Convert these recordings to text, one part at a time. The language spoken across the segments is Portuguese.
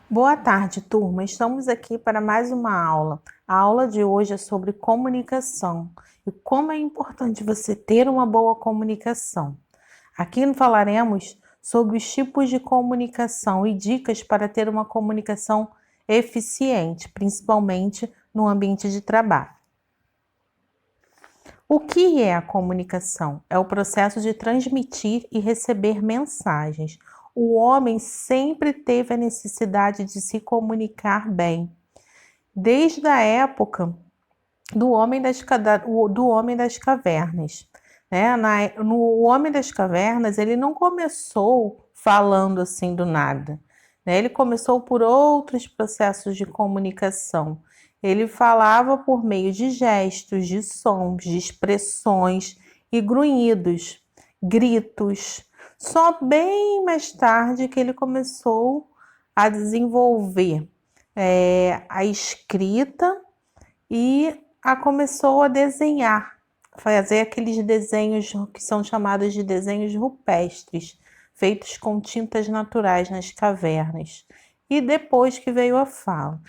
Boa tarde, turma. Estamos aqui para mais uma aula. A aula de hoje é sobre comunicação e como é importante você ter uma boa comunicação. Aqui falaremos sobre os tipos de comunicação e dicas para ter uma comunicação eficiente, principalmente no ambiente de trabalho. O que é a comunicação? É o processo de transmitir e receber mensagens. O homem sempre teve a necessidade de se comunicar bem. Desde a época do homem das cavernas. O Homem das Cavernas, ele não começou falando assim do nada. Ele começou por outros processos de comunicação. Ele falava por meio de gestos, de sons, de expressões e grunhidos, gritos. Só bem mais tarde que ele começou a desenvolver a escrita e começou a desenhar, fazer aqueles desenhos que são chamados de desenhos rupestres, feitos com tintas naturais nas cavernas. E depois que veio a fala.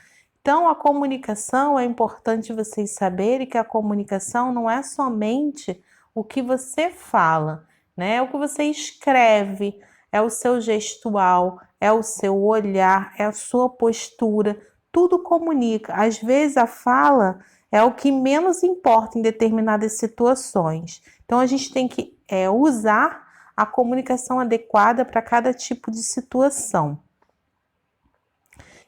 Então, a comunicação, é importante vocês saberem que a comunicação não é somente o que você fala, né? É o que você escreve, é o seu gestual, é o seu olhar, é a sua postura, tudo comunica. Às vezes a fala é o que menos importa em determinadas situações. Então a gente tem que usar a comunicação adequada para cada tipo de situação.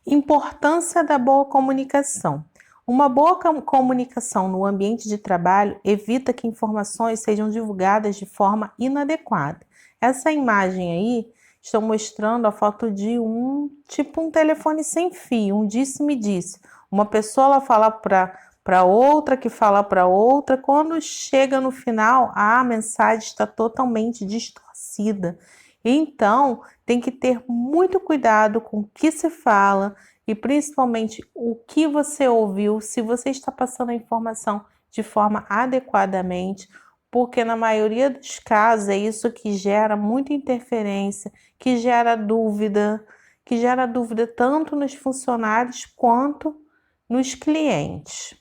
Importância da boa comunicação. Uma boa comunicação no ambiente de trabalho evita que informações sejam divulgadas de forma inadequada. Essa imagem aí estou mostrando a foto de um telefone sem fio, um disse-me-disse. Uma pessoa ela fala para outra, que fala para outra, quando chega no final, a mensagem está totalmente distorcida. Então, tem que ter muito cuidado com o que se fala e principalmente o que você ouviu, se você está passando a informação de forma adequadamente, porque na maioria dos casos é isso que gera muita interferência, que gera dúvida tanto nos funcionários quanto nos clientes.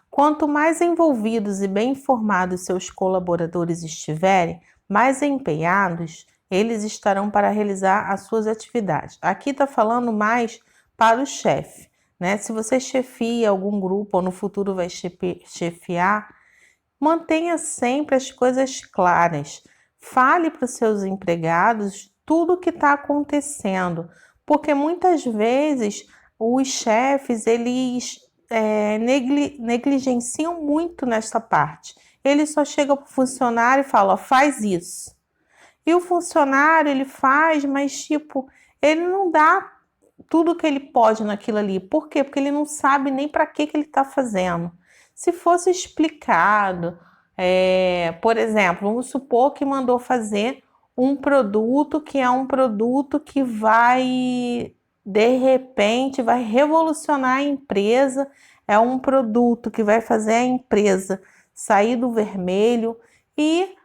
Quanto mais envolvidos e bem informados seus colaboradores estiverem, mais empenhados eles estarão para realizar as suas atividades. Aqui está falando mais para o chefe, né? Se você chefia algum grupo ou no futuro vai chefiar, mantenha sempre as coisas claras. Fale para os seus empregados tudo o que está acontecendo, porque muitas vezes os chefes eles negligenciam muito nessa parte. Ele só chega para o funcionário e fala, faz isso. E o funcionário, ele faz, mas ele não dá tudo que ele pode naquilo ali. Por quê? Porque ele não sabe nem para que ele está fazendo. Se fosse explicado, por exemplo, vamos supor que mandou fazer um produto que é um produto que vai, de repente, vai revolucionar a empresa, é um produto que vai fazer a empresa sair do vermelho e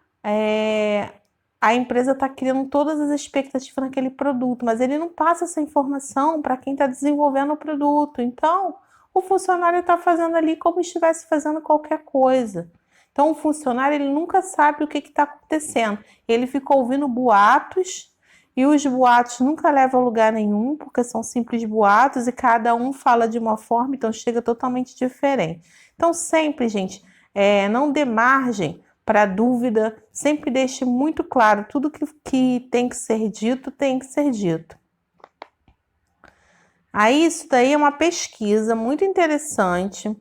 a empresa está criando todas as expectativas naquele produto, mas ele não passa essa informação para quem está desenvolvendo o produto. Então, o funcionário está fazendo ali como se estivesse fazendo qualquer coisa. Então, o funcionário ele nunca sabe o que está acontecendo. Ele fica ouvindo boatos e os boatos nunca levam a lugar nenhum, porque são simples boatos e cada um fala de uma forma, então chega totalmente diferente. Então, sempre, gente, não dê margem para dúvida, sempre deixe muito claro, tudo que tem que ser dito, tem que ser dito. Aí isso daí é uma pesquisa muito interessante,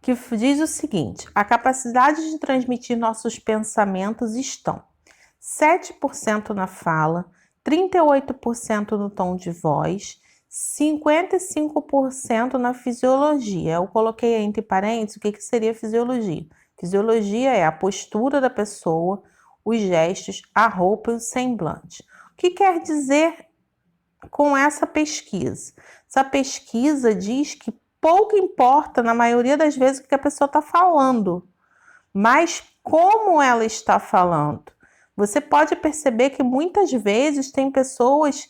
que diz o seguinte, a capacidade de transmitir nossos pensamentos estão 7% na fala, 38% no tom de voz, 55% na fisiologia. Eu coloquei entre parênteses o que seria fisiologia. Fisiologia é a postura da pessoa, os gestos, a roupa e o semblante. O que quer dizer com essa pesquisa? Essa pesquisa diz que pouco importa, na maioria das vezes, o que a pessoa está falando, mas como ela está falando. Você pode perceber que muitas vezes tem pessoas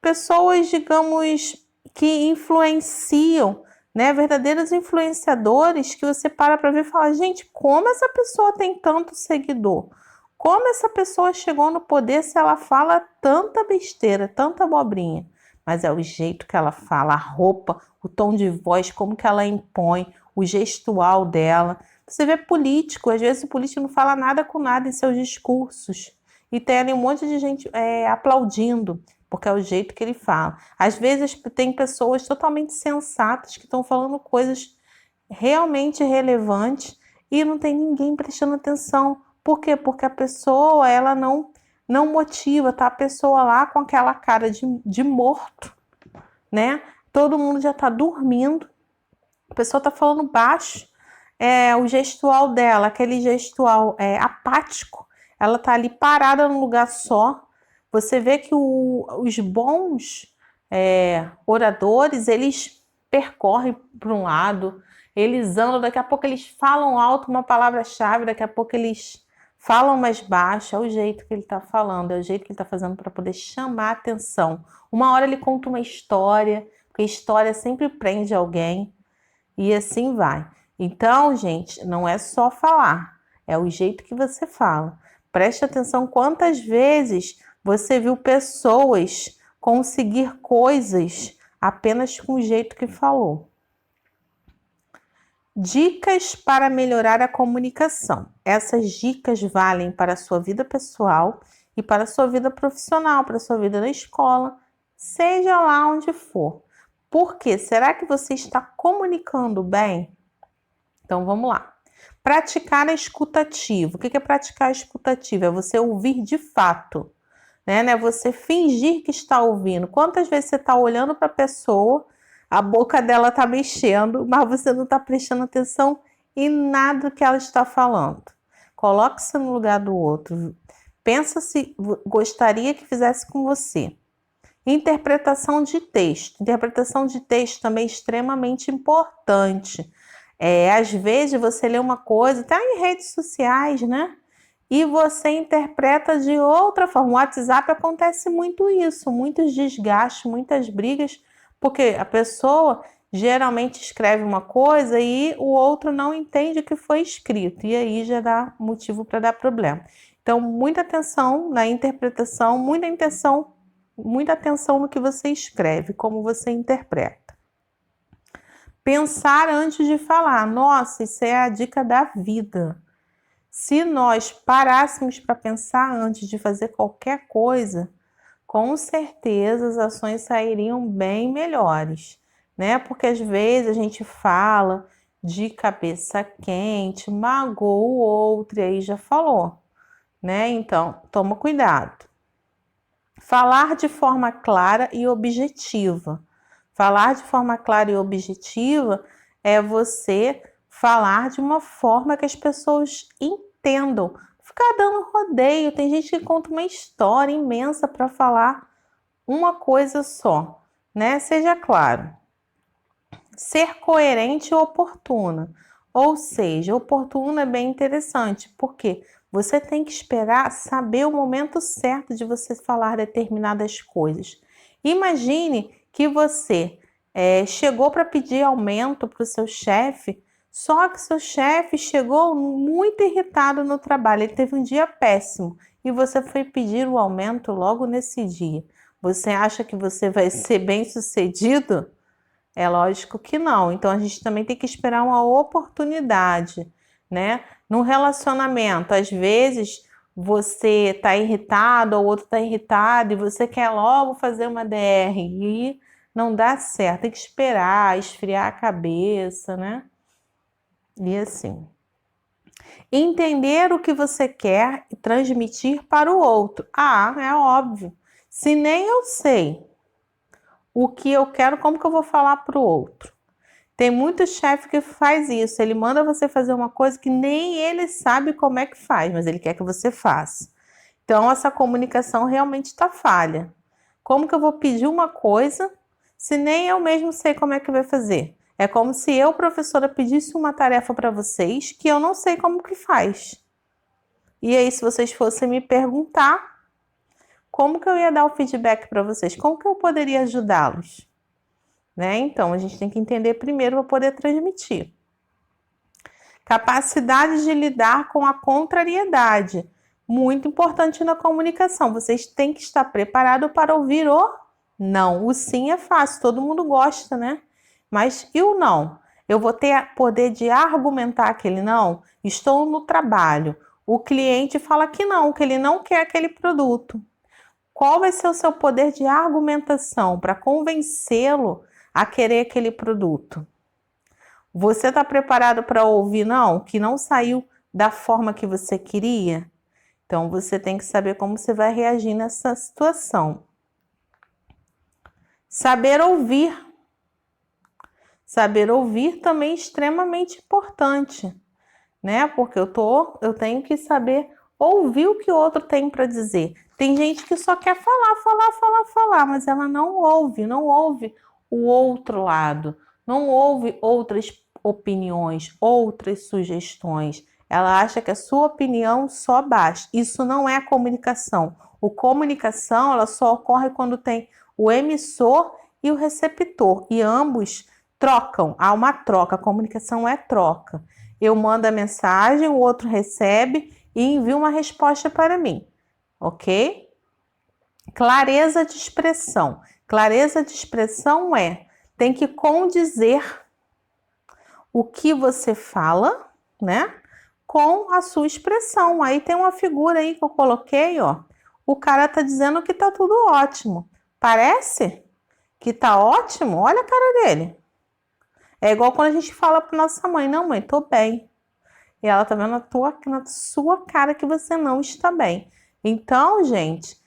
pessoas, digamos, que influenciam, né? Verdadeiros influenciadores que você para ver e fala, gente, como essa pessoa tem tanto seguidor? Como essa pessoa chegou no poder se ela fala tanta besteira, tanta abobrinha? Mas é o jeito que ela fala, a roupa, o tom de voz, como que ela impõe, o gestual dela. Você vê político, às vezes o político não fala nada com nada em seus discursos. E tem ali um monte de gente aplaudindo, porque é o jeito que ele fala. Às vezes tem pessoas totalmente sensatas que estão falando coisas realmente relevantes e não tem ninguém prestando atenção. Por quê? Porque a pessoa, ela não motiva, tá? A pessoa lá com aquela cara de morto, né? Todo mundo já tá dormindo, a pessoa tá falando baixo, o gestual dela, aquele gestual apático, ela tá ali parada num lugar só. Você vê que os bons oradores, eles percorrem para um lado, eles andam, daqui a pouco eles falam alto uma palavra-chave, daqui a pouco eles falam mais baixo, é o jeito que ele está falando, é o jeito que ele está fazendo para poder chamar a atenção. Uma hora ele conta uma história, porque história sempre prende alguém, e assim vai. Então, gente, não é só falar, é o jeito que você fala. Preste atenção quantas vezes você viu pessoas conseguir coisas apenas com o jeito que falou. Dicas para melhorar a comunicação. Essas dicas valem para a sua vida pessoal e para a sua vida profissional, para a sua vida na escola, seja lá onde for. Por quê? Será que você está comunicando bem? Então vamos lá. Praticar a escutativa. O que é praticar a escutativa? É você ouvir de fato, né? Você fingir que está ouvindo. Quantas vezes você está olhando para a pessoa, a boca dela está mexendo, mas você não está prestando atenção em nada que ela está falando. Coloque-se no lugar do outro. Pensa se gostaria que fizesse com você. Interpretação de texto. Interpretação de texto também é extremamente importante. Às vezes você lê uma coisa, até em redes sociais, né? E você interpreta de outra forma. No WhatsApp acontece muito isso, muitos desgastes, muitas brigas, porque a pessoa geralmente escreve uma coisa e o outro não entende o que foi escrito, e aí já dá motivo para dar problema. Então, muita atenção na interpretação, muita atenção no que você escreve, como você interpreta. Pensar antes de falar. Nossa, isso é a dica da vida. Se nós parássemos para pensar antes de fazer qualquer coisa, com certeza as ações sairiam bem melhores, né? Porque às vezes a gente fala de cabeça quente, magoa o outro e aí já falou, né? Então, toma cuidado. Falar de forma clara e objetiva. Falar de forma clara e objetiva é você falar de uma forma que as pessoas entendam. Ficar dando rodeio. Tem gente que conta uma história imensa para falar uma coisa só, né? Seja claro. Ser coerente e oportuna. Ou seja, oportuno é bem interessante, porque você tem que esperar saber o momento certo de você falar determinadas coisas. Imagine que você chegou para pedir aumento para o seu chefe, só que seu chefe chegou muito irritado no trabalho, ele teve um dia péssimo e você foi pedir o aumento logo nesse dia. Você acha que você vai ser bem-sucedido? É lógico que não. Então a gente também tem que esperar uma oportunidade, né? Num relacionamento, às vezes você está irritado, ou o outro está irritado e você quer logo fazer uma DR e não dá certo. Tem que esperar, esfriar a cabeça, né? E assim. Entender o que você quer e transmitir para o outro. Ah, é óbvio. Se nem eu sei o que eu quero, como que eu vou falar para o outro? Tem muito chefe que faz isso. Ele manda você fazer uma coisa que nem ele sabe como é que faz, mas ele quer que você faça. Então, essa comunicação realmente está falha. Como que eu vou pedir uma coisa se nem eu mesmo sei como é que vai fazer? É como se eu, professora, pedisse uma tarefa para vocês que eu não sei como que faz. E aí, se vocês fossem me perguntar, como que eu ia dar o feedback para vocês? Como que eu poderia ajudá-los? Né? Então, a gente tem que entender primeiro para poder transmitir. Capacidade de lidar com a contrariedade. Muito importante na comunicação. Vocês têm que estar preparados para ouvir o não. O sim é fácil, todo mundo gosta, né? Mas e o não? Eu vou ter poder de argumentar aquele não? Estou no trabalho. O cliente fala que ele não quer aquele produto. Qual vai ser o seu poder de argumentação para convencê-lo a querer aquele produto? Você está preparado para ouvir não? Que não saiu da forma que você queria? Então, você tem que saber como você vai reagir nessa situação. Saber ouvir. Saber ouvir também é extremamente importante, né? Porque eu tenho que saber ouvir o que o outro tem para dizer. Tem gente que só quer falar, mas ela não ouve o outro lado, não ouve outras opiniões, outras sugestões. Ela acha que a sua opinião só basta. Isso não é comunicação. Comunicação, ela só ocorre quando tem o emissor e o receptor, e ambos trocam. Há uma troca. A comunicação é troca. Eu mando a mensagem, o outro recebe e envia uma resposta para mim, ok? Clareza de expressão. Clareza de expressão tem que condizer o que você fala, né, com a sua expressão. Aí tem uma figura aí que eu coloquei, ó. O cara tá dizendo que tá tudo ótimo. Parece que tá ótimo? Olha a cara dele. É igual quando a gente fala para nossa mãe, não, mãe, tô bem. E ela tá vendo na sua cara que você não está bem. Então, gente,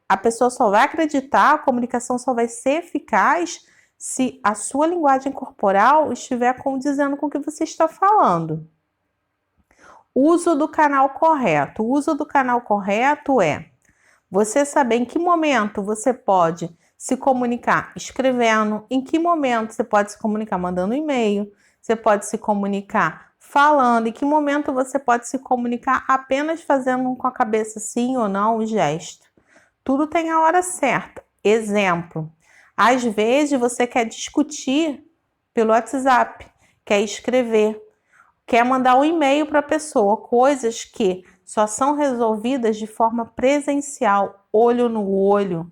a pessoa só vai acreditar, a comunicação só vai ser eficaz se a sua linguagem corporal estiver condizendo com o que você está falando. Uso do canal correto. O uso do canal correto é você saber em que momento você pode se comunicar escrevendo, em que momento você pode se comunicar mandando e-mail, você pode se comunicar falando, em que momento você pode se comunicar apenas fazendo com a cabeça sim ou não um gesto. Tudo tem a hora certa. Exemplo, às vezes você quer discutir pelo WhatsApp, quer escrever, quer mandar um e-mail para a pessoa, coisas que só são resolvidas de forma presencial, olho no olho,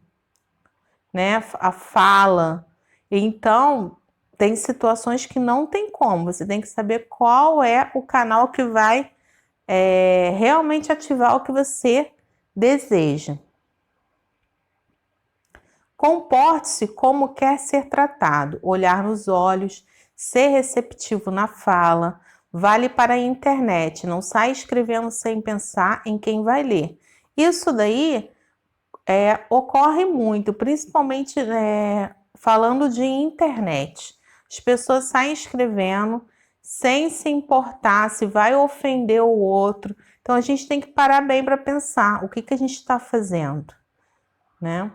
né? A fala. Então, tem situações que não tem como. Você tem que saber qual é o canal que vai realmente ativar o que você deseja. Comporte-se como quer ser tratado. Olhar nos olhos, ser receptivo na fala. Vale para a internet. Não sai escrevendo sem pensar em quem vai ler. Isso daí ocorre muito, principalmente falando de internet. As pessoas saem escrevendo sem se importar se vai ofender o outro. Então, a gente tem que parar bem para pensar o que a gente está fazendo, né?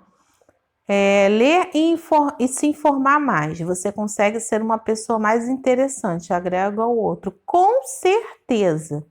Ler e se informar mais. Você consegue ser uma pessoa mais interessante, agrega ao outro. Com certeza.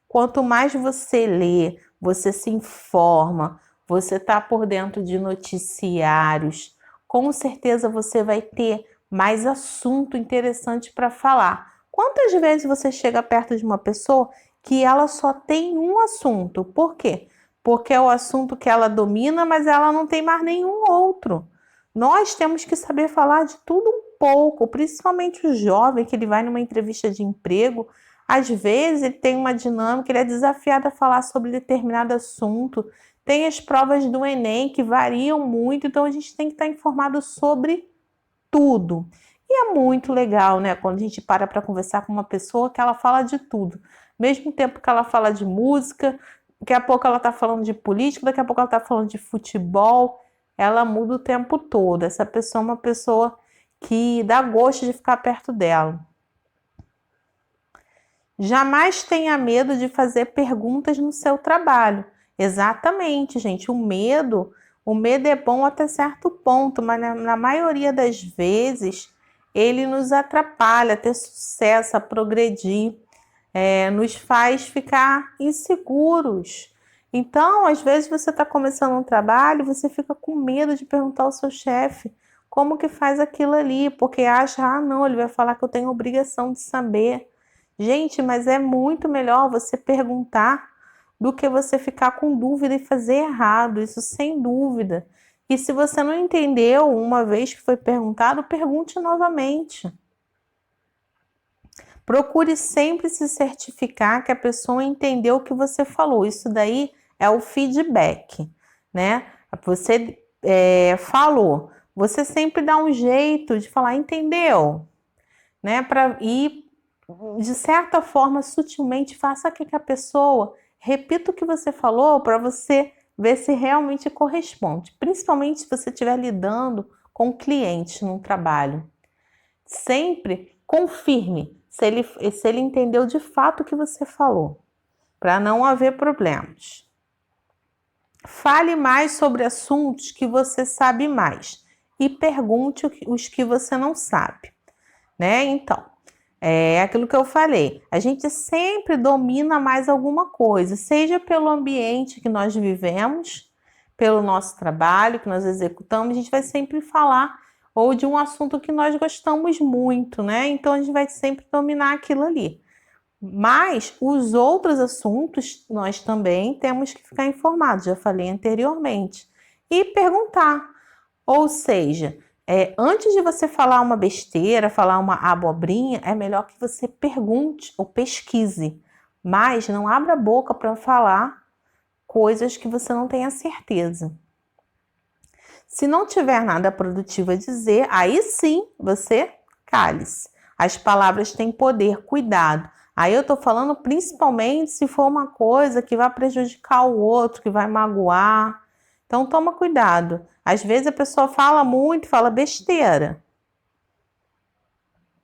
Quanto mais você lê, você se informa, você está por dentro de noticiários, com certeza você vai ter mais assunto interessante para falar. Quantas vezes você chega perto de uma pessoa que ela só tem um assunto? Por quê? Porque é o assunto que ela domina, mas ela não tem mais nenhum outro. Nós temos que saber falar de tudo um pouco, principalmente o jovem que ele vai numa entrevista de emprego. Às vezes ele tem uma dinâmica, ele é desafiado a falar sobre determinado assunto. Tem as provas do Enem que variam muito, então a gente tem que estar informado sobre tudo. E é muito legal, né, quando a gente para conversar com uma pessoa que ela fala de tudo. Mesmo tempo que ela fala de música, daqui a pouco ela está falando de política, daqui a pouco ela está falando de futebol. Ela muda o tempo todo. Essa pessoa é uma pessoa que dá gosto de ficar perto dela. Jamais tenha medo de fazer perguntas no seu trabalho. Exatamente, gente. O medo é bom até certo ponto, mas na maioria das vezes ele nos atrapalha a ter sucesso, a progredir, nos faz ficar inseguros. Então, às vezes você está começando um trabalho, você fica com medo de perguntar ao seu chefe como que faz aquilo ali, porque acha, ah, não, ele vai falar que eu tenho obrigação de saber. Gente, mas é muito melhor você perguntar do que você ficar com dúvida e fazer errado, isso sem dúvida. E se você não entendeu uma vez que foi perguntado, pergunte novamente. Procure sempre se certificar que a pessoa entendeu o que você falou. Isso daí é o feedback, né? Você falou, você sempre dá um jeito de falar, entendeu? Né? E de certa forma, sutilmente, faça com que a pessoa repita o que você falou para você ver se realmente corresponde. Principalmente se você estiver lidando com clientes no trabalho. Sempre confirme se ele entendeu de fato o que você falou, para não haver problemas. Fale mais sobre assuntos que você sabe mais e pergunte os que você não sabe, né? Então, é aquilo que eu falei, a gente sempre domina mais alguma coisa, seja pelo ambiente que nós vivemos, pelo nosso trabalho que nós executamos, a gente vai sempre falar ou de um assunto que nós gostamos muito, né? Então a gente vai sempre dominar aquilo ali. Mas os outros assuntos nós também temos que ficar informados, já falei anteriormente, e perguntar. Ou seja, antes de você falar uma besteira, falar uma abobrinha, é melhor que você pergunte ou pesquise, mas não abra a boca para falar coisas que você não tenha certeza. Se não tiver nada produtivo a dizer, aí sim você cale-se. As palavras têm poder, cuidado. Aí eu tô falando principalmente se for uma coisa que vai prejudicar o outro, que vai magoar. Então toma cuidado. Às vezes a pessoa fala muito, fala besteira.